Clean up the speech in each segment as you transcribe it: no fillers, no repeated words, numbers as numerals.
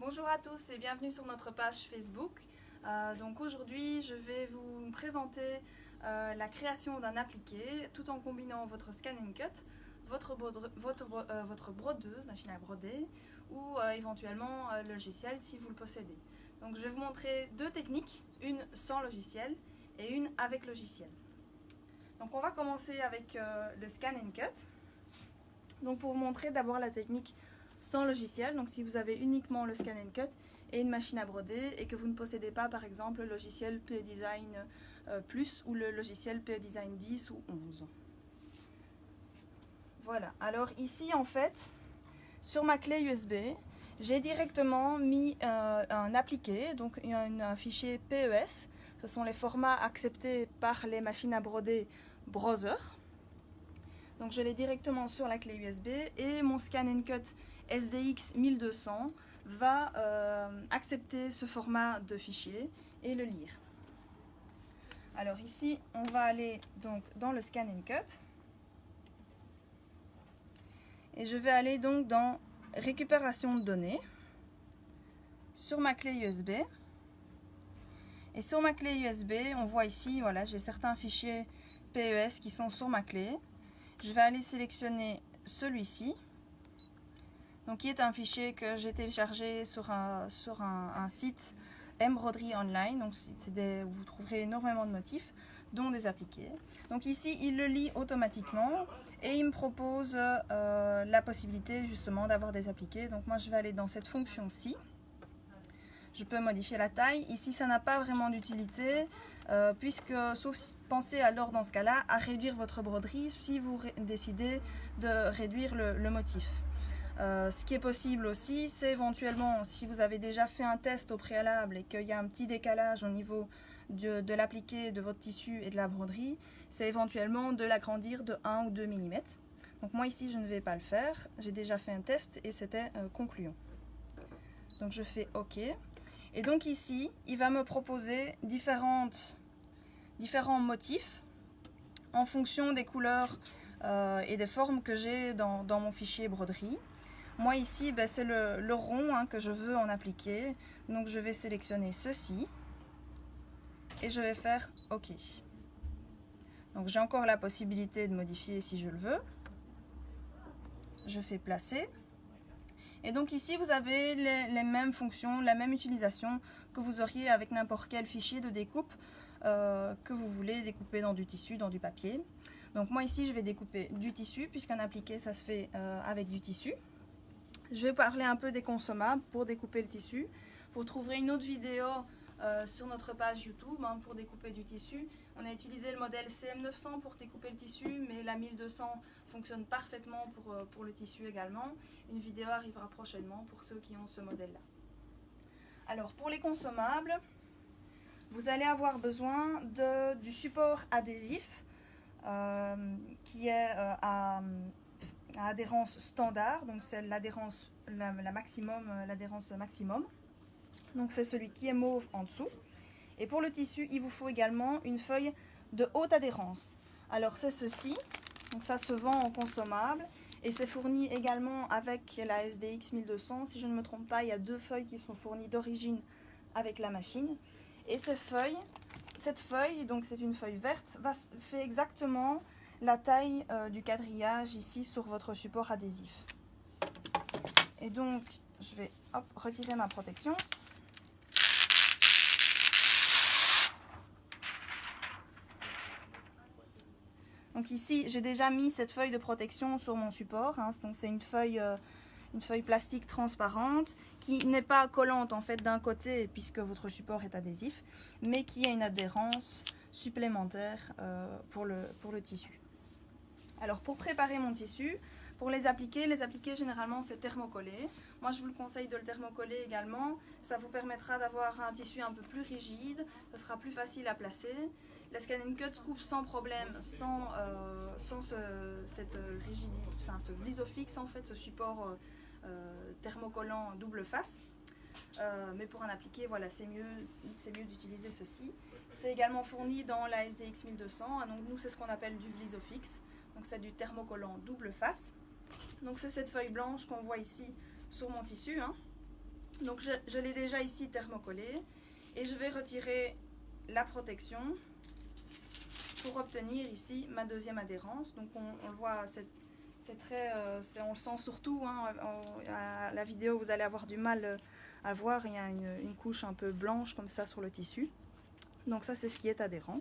Bonjour à tous et bienvenue sur notre page Facebook. Donc aujourd'hui, je vais vous présenter la création d'un appliqué tout en combinant votre Scan & Cut, votre brodeuse, machine à broder ou éventuellement le logiciel si vous le possédez. Donc je vais vous montrer deux techniques, une sans logiciel et une avec logiciel. Donc on va commencer avec le Scan & Cut. Donc pour vous montrer d'abord la technique sans logiciel, donc si vous avez uniquement le Scan & Cut et une machine à broder et que vous ne possédez pas par exemple le logiciel PE Design Plus ou le logiciel PE Design 10 ou 11. Voilà, alors ici en fait, sur ma clé USB, j'ai directement mis un appliqué, donc un fichier PES, ce sont les formats acceptés par les machines à broder browser. Donc je l'ai directement sur la clé USB et mon Scan & Cut SDX 1200 va accepter ce format de fichier et le lire. Alors ici, on va aller donc dans le Scan & Cut et je vais aller donc dans récupération de données sur ma clé USB. Et sur ma clé USB, on voit ici, voilà, j'ai certains fichiers PES qui sont sur ma clé. Je vais aller sélectionner celui-ci, donc qui est un fichier que j'ai téléchargé sur un site Embroidery Online. Donc où vous trouverez énormément de motifs, dont des appliqués. Donc ici, il le lit automatiquement et il me propose la possibilité justement d'avoir des appliqués. Donc moi, je vais aller dans cette fonction-ci. Je peux modifier la taille. Ici, ça n'a pas vraiment d'utilité, puisque, sauf pensez alors dans ce cas-là à réduire votre broderie si vous décidez de réduire le motif. Ce qui est possible aussi, c'est éventuellement, si vous avez déjà fait un test au préalable et qu'il y a un petit décalage au niveau de l'appliqué, de votre tissu et de la broderie, c'est éventuellement de l'agrandir de 1 ou 2 mm. Donc moi ici, je ne vais pas le faire. J'ai déjà fait un test et c'était concluant. Donc je fais OK. Et donc ici, il va me proposer différents motifs en fonction des couleurs et des formes que j'ai dans mon fichier broderie. Moi ici, c'est le rond que je veux en appliquer. Donc je vais sélectionner ceci et je vais faire OK. Donc j'ai encore la possibilité de modifier si je le veux. Je fais placer. Et donc ici, vous avez les mêmes fonctions, la même utilisation que vous auriez avec n'importe quel fichier de découpe que vous voulez découper dans du tissu, dans du papier. Donc moi ici, je vais découper du tissu, puisqu'un appliqué, ça se fait avec du tissu. Je vais parler un peu des consommables pour découper le tissu. Vous trouverez une autre vidéo sur notre page YouTube pour découper du tissu. On a utilisé le modèle CM900 pour découper le tissu, mais la 1200 fonctionne parfaitement pour le tissu également. Une vidéo arrivera prochainement pour ceux qui ont ce modèle-là. Alors pour les consommables, vous allez avoir besoin du support adhésif qui est à adhérence standard, donc c'est l'adhérence maximum. Donc c'est celui qui est mauve en dessous. Et pour le tissu, il vous faut également une feuille de haute adhérence. Alors c'est ceci, donc ça se vend en consommable et c'est fourni également avec la SDX 1200. Si je ne me trompe pas, il y a deux feuilles qui sont fournies d'origine avec la machine. Et cette feuille, donc c'est une feuille verte, fait exactement la taille du quadrillage ici sur votre support adhésif. Et donc je vais retirer ma protection. Donc ici, j'ai déjà mis cette feuille de protection sur mon support. Donc c'est une feuille plastique transparente qui n'est pas collante en fait d'un côté puisque votre support est adhésif, mais qui a une adhérence supplémentaire pour le tissu. Alors pour préparer mon tissu, pour les appliquer généralement c'est thermocollé. Moi je vous le conseille de le thermocoller également. Ça vous permettra d'avoir un tissu un peu plus rigide, ça sera plus facile à placer. La Scan & Cut coupe sans problème, sans cette rigidité, enfin ce Vlisofix en fait, ce support thermocollant double face. Mais pour un appliqué, voilà, c'est mieux d'utiliser ceci. C'est également fourni dans la SDX 1200. Donc nous, c'est ce qu'on appelle du Vlisofix. Donc c'est du thermocollant double face. Donc c'est cette feuille blanche qu'on voit ici sur mon tissu. Donc je l'ai déjà ici thermocollé et je vais retirer la protection pour obtenir ici ma deuxième adhérence. Donc on le voit, c'est très, on le sent surtout, hein, à la vidéo vous allez avoir du mal à voir, il y a une couche un peu blanche comme ça sur le tissu. Donc ça c'est ce qui est adhérent.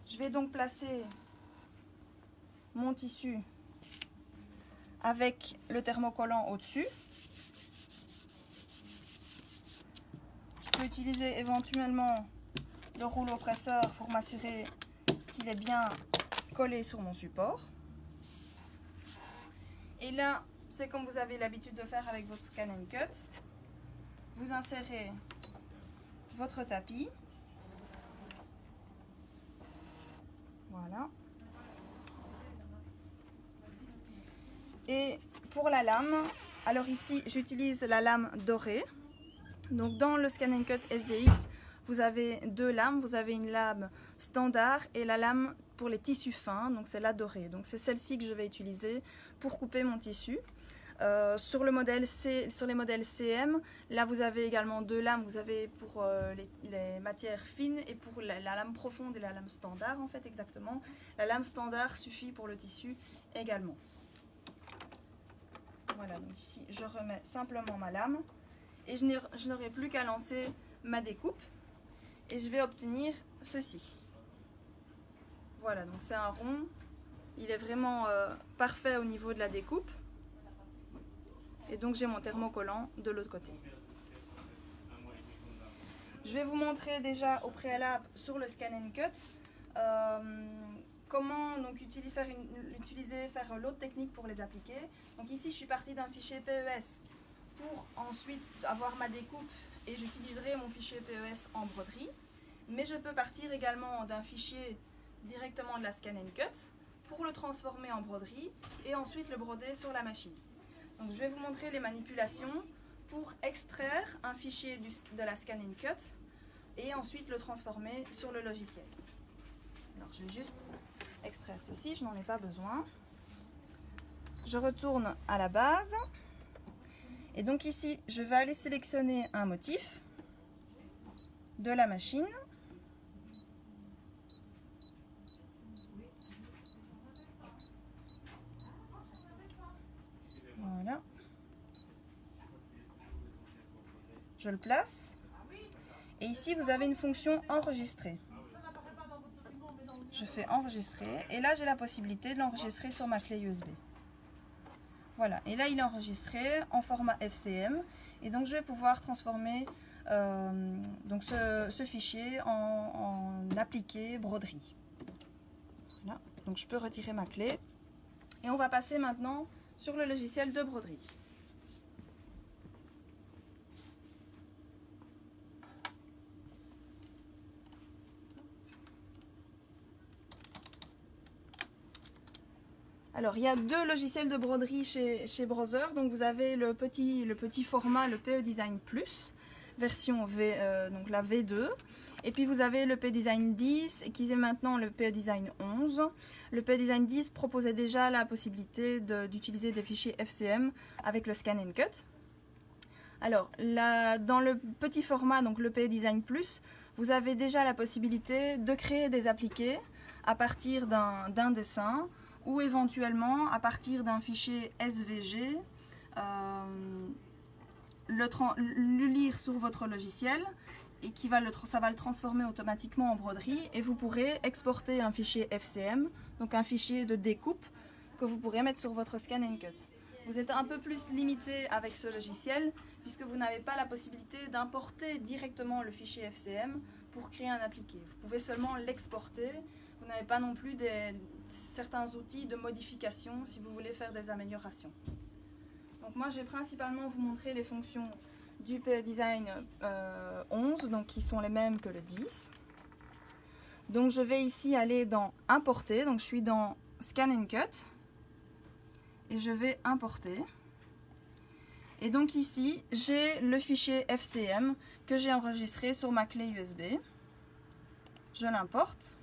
Je vais donc placer mon tissu avec le thermocollant au-dessus. Je peux utiliser éventuellement le rouleau presseur pour m'assurer qu'il est bien collé sur mon support. Et là, c'est comme vous avez l'habitude de faire avec votre Scan & Cut. Vous insérez votre tapis. Voilà. Et pour la lame, alors ici j'utilise la lame dorée. Donc dans le Scan & Cut SDX, vous avez deux lames. Vous avez une lame standard et la lame pour les tissus fins, donc c'est la dorée. Donc c'est celle-ci que je vais utiliser pour couper mon tissu. Sur les modèles CM, là vous avez également deux lames. Vous avez pour les matières fines et pour la lame profonde et la lame standard en fait exactement. La lame standard suffit pour le tissu également. Voilà, donc ici je remets simplement ma lame et je n'aurai plus qu'à lancer ma découpe et je vais obtenir ceci. Voilà, donc c'est un rond, il est vraiment parfait au niveau de la découpe et donc j'ai mon thermocollant de l'autre côté. Je vais vous montrer déjà au préalable sur le Scan & Cut comment donc faire l'autre technique pour les appliquer. Donc ici je suis partie d'un fichier PES pour ensuite avoir ma découpe et j'utiliserai mon fichier PES en broderie. Mais je peux partir également d'un fichier directement de la Scan & Cut pour le transformer en broderie et ensuite le broder sur la machine. Donc je vais vous montrer les manipulations pour extraire un fichier de la Scan & Cut et ensuite le transformer sur le logiciel. Alors je vais juste extraire ceci, je n'en ai pas besoin. Je retourne à la base et donc ici je vais aller sélectionner un motif de la machine. Voilà. Je le place. Et ici, vous avez une fonction enregistrer. Je fais enregistrer. Et là, j'ai la possibilité de l'enregistrer sur ma clé USB. Voilà. Et là, il est enregistré en format FCM. Et donc, je vais pouvoir transformer donc ce fichier en appliqué broderie. Voilà. Donc, je peux retirer ma clé. Et on va passer maintenant sur le logiciel de broderie. Alors, il y a deux logiciels de broderie chez Brother. Donc, vous avez le petit format, le PE Design Plus, version donc la V2. Et puis, vous avez le PE Design 10, qui est maintenant le PE Design 11. Le PE Design 10 proposait déjà la possibilité d'utiliser des fichiers FCM avec le Scan & Cut. Alors, dans le petit format, donc le PE Design Plus, vous avez déjà la possibilité de créer des appliqués à partir d'un dessin, ou éventuellement à partir d'un fichier SVG, le lire sur votre logiciel et ça va le transformer automatiquement en broderie et vous pourrez exporter un fichier FCM, donc un fichier de découpe que vous pourrez mettre sur votre Scan & Cut. Vous êtes un peu plus limité avec ce logiciel puisque vous n'avez pas la possibilité d'importer directement le fichier FCM pour créer un appliqué. Vous pouvez seulement l'exporter. Vous n'avez pas non plus certains outils de modification si vous voulez faire des améliorations. Donc moi je vais principalement vous montrer les fonctions du PE Design 11, donc qui sont les mêmes que le 10. Donc je vais ici aller dans Importer, donc je suis dans Scan & Cut et je vais importer. Et donc ici j'ai le fichier FCM que j'ai enregistré sur ma clé USB. Je l'importe.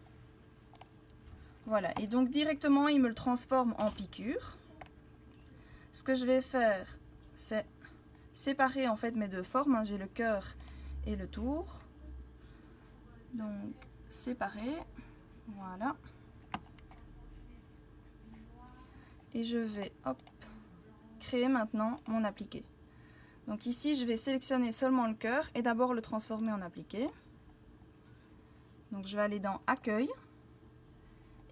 Voilà, et donc directement il me le transforme en piqûre. Ce que je vais faire, c'est séparer en fait mes deux formes, hein. J'ai le cœur et le tour. Donc séparer, voilà. Et je vais créer maintenant mon appliqué. Donc ici je vais sélectionner seulement le cœur et d'abord le transformer en appliqué. Donc je vais aller dans accueil.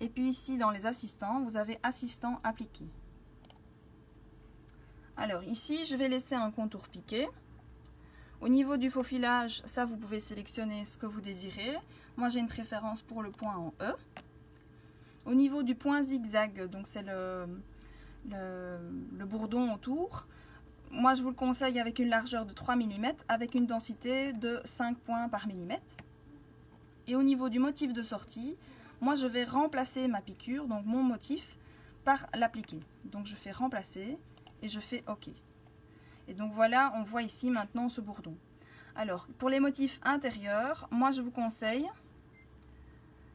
Et puis ici dans les assistants, vous avez assistant appliqué. Alors ici je vais laisser un contour piqué. Au niveau du faux filage, ça vous pouvez sélectionner ce que vous désirez. Moi j'ai une préférence pour le point en E. Au niveau du point zigzag, donc c'est le bourdon autour. Moi je vous le conseille avec une largeur de 3 mm, avec une densité de 5 points par millimètre. Et au niveau du motif de sortie, moi je vais remplacer ma piqûre, donc mon motif, par l'appliqué. Donc je fais remplacer et je fais OK. Et donc voilà, on voit ici maintenant ce bourdon. Alors pour les motifs intérieurs, moi je vous conseille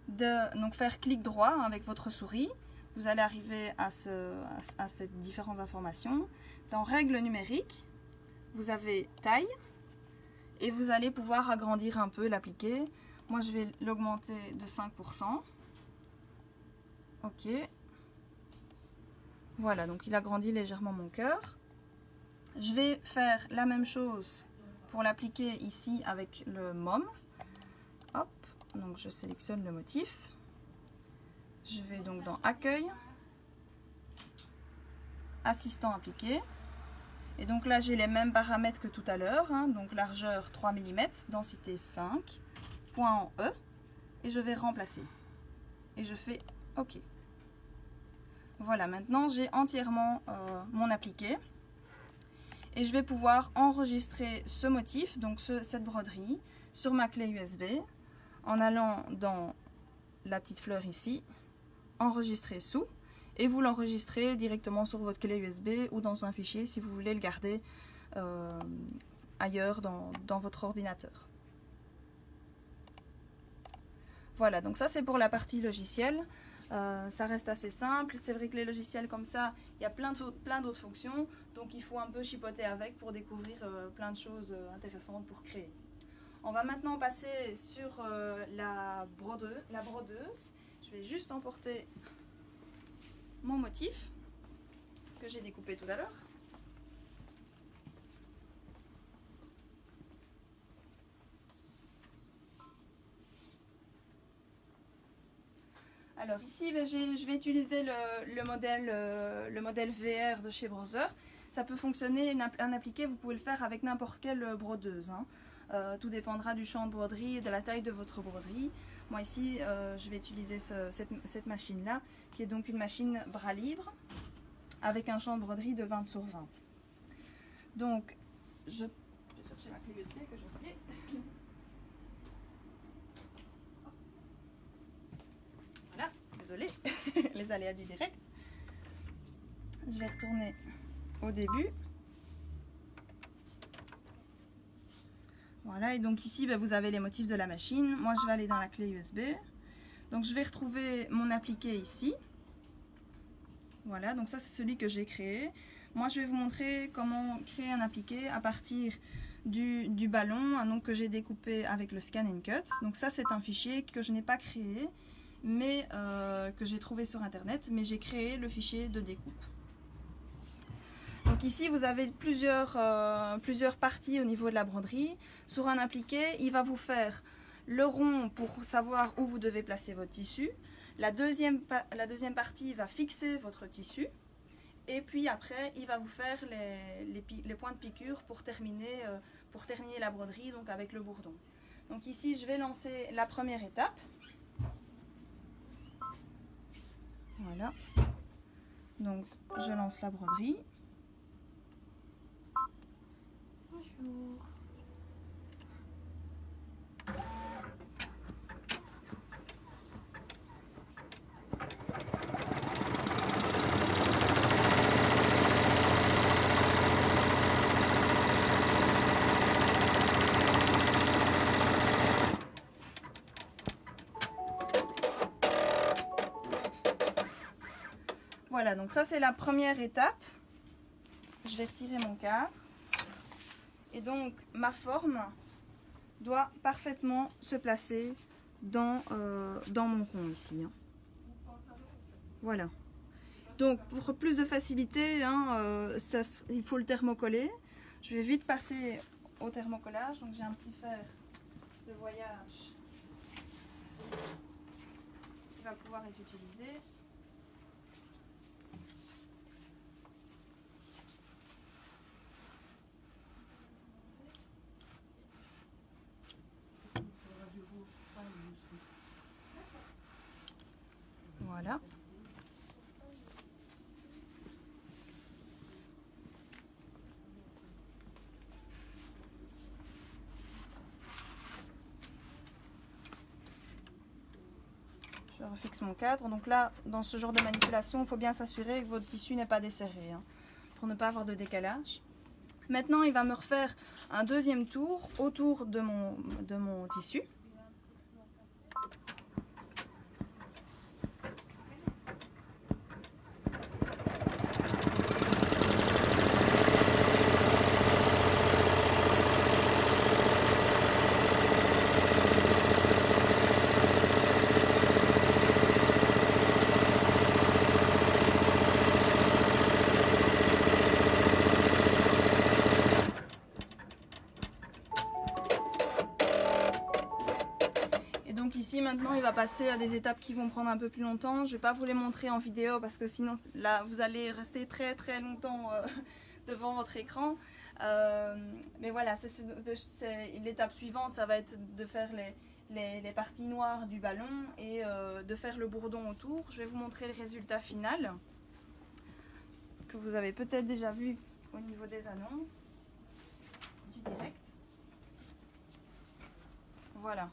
de faire clic droit avec votre souris. Vous allez arriver à ces différentes informations. Dans règles numériques, vous avez taille et vous allez pouvoir agrandir un peu l'appliqué. Moi je vais l'augmenter de 5%. OK. Voilà, donc il agrandit légèrement mon cœur. Je vais faire la même chose pour l'appliquer ici avec le môme. Hop, donc je sélectionne le motif. Je vais donc dans accueil, assistant appliqué. Et donc là j'ai les mêmes paramètres que tout à l'heure, hein, donc largeur 3 mm, densité 5, point en E. Et je vais remplacer. Et je fais OK. Voilà, maintenant j'ai entièrement mon appliqué. Et je vais pouvoir enregistrer ce motif, donc cette broderie, sur ma clé USB, en allant dans la petite fleur ici, enregistrer sous, et vous l'enregistrez directement sur votre clé USB ou dans un fichier si vous voulez le garder ailleurs dans votre ordinateur. Voilà, donc ça c'est pour la partie logicielle. Ça reste assez simple. C'est vrai que les logiciels comme ça, il y a plein d'autres fonctions, donc il faut un peu chipoter avec pour découvrir plein de choses intéressantes pour créer. On va maintenant passer sur la brodeuse. Je vais juste emporter mon motif que j'ai découpé tout à l'heure. Alors ici, je vais utiliser le modèle VR de chez Brother. Ça peut fonctionner, un appliqué, vous pouvez le faire avec n'importe quelle brodeuse, hein. Tout dépendra du champ de broderie et de la taille de votre broderie. Moi ici, je vais utiliser cette machine-là, qui est donc une machine bras libre, avec un champ de broderie de 20 sur 20. Donc, je vais chercher ma clé USB que j'ai oubliée. Voilà, désolée, les aléas du direct. Je vais retourner au début. Voilà, et donc ici, vous avez les motifs de la machine. Moi, je vais aller dans la clé USB. Donc, je vais retrouver mon appliqué ici. Voilà, donc ça, c'est celui que j'ai créé. Moi, je vais vous montrer comment créer un appliqué à partir du ballon, hein, donc, que j'ai découpé avec le Scan and Cut. Donc ça, c'est un fichier que je n'ai pas créé, mais que j'ai trouvé sur Internet. Mais j'ai créé le fichier de découpe. Donc ici, vous avez plusieurs parties au niveau de la broderie. Sur un appliqué, il va vous faire le rond pour savoir où vous devez placer votre tissu. La deuxième partie va fixer votre tissu. Et puis après, il va vous faire les points de piqûre pour terminer la broderie, donc avec le bourdon. Donc ici, je vais lancer la première étape. Voilà. Donc, je lance la broderie. Bonjour. Voilà, donc ça c'est la première étape. Je vais retirer mon cadre. Et donc ma forme doit parfaitement se placer dans mon rond ici. Hein. Voilà. Donc pour plus de facilité, hein, il faut le thermocoller. Je vais vite passer au thermocollage. Donc j'ai un petit fer de voyage qui va pouvoir être utilisé. Voilà. Je refixe mon cadre. Donc là, dans ce genre de manipulation, il faut bien s'assurer que votre tissu n'est pas desserré, hein, pour ne pas avoir de décalage. Maintenant, il va me refaire un deuxième tour autour de mon tissu. Donc ici maintenant il va passer à des étapes qui vont prendre un peu plus longtemps. Je ne vais pas vous les montrer en vidéo parce que sinon là vous allez rester très longtemps devant votre écran. Mais voilà, l'étape suivante, ça va être de faire les parties noires du ballon et de faire le bourdon autour. Je vais vous montrer le résultat final que vous avez peut-être déjà vu au niveau des annonces du direct. Voilà.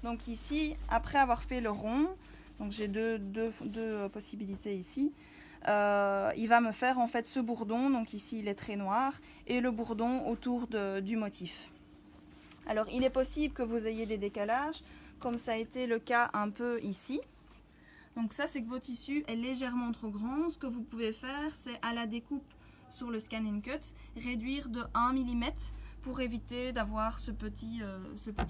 Donc ici, après avoir fait le rond, donc j'ai deux possibilités ici, il va me faire en fait ce bourdon, donc ici il est très noir, et le bourdon autour du motif. Alors il est possible que vous ayez des décalages, comme ça a été le cas un peu ici. Donc ça c'est que votre tissu est légèrement trop grand. Ce que vous pouvez faire, c'est à la découpe sur le Scan & Cut, réduire de 1 mm pour éviter d'avoir ce petit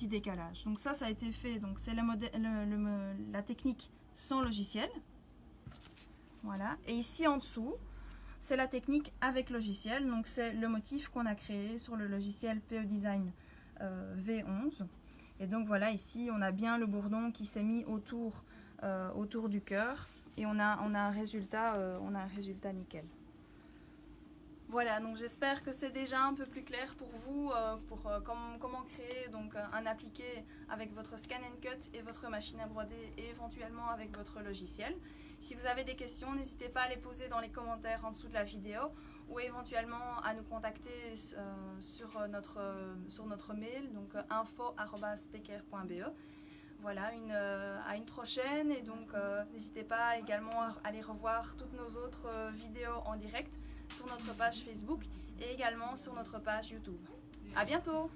décalage. Donc ça a été fait, donc c'est la technique sans logiciel. Voilà, et ici en dessous, c'est la technique avec logiciel. Donc c'est le motif qu'on a créé sur le logiciel PE Design V11. Et donc voilà, ici on a bien le bourdon qui s'est mis autour du cœur et on a un résultat nickel. Voilà, donc j'espère que c'est déjà un peu plus clair pour vous, comment créer donc un appliqué avec votre Scan & Cut et votre machine à broder et éventuellement avec votre logiciel. Si vous avez des questions, n'hésitez pas à les poser dans les commentaires en dessous de la vidéo ou éventuellement à nous contacter sur notre mail, donc info@steker.be. Voilà, à une prochaine, et donc n'hésitez pas également à aller revoir toutes nos autres vidéos en direct sur notre page Facebook et également sur notre page YouTube. À bientôt!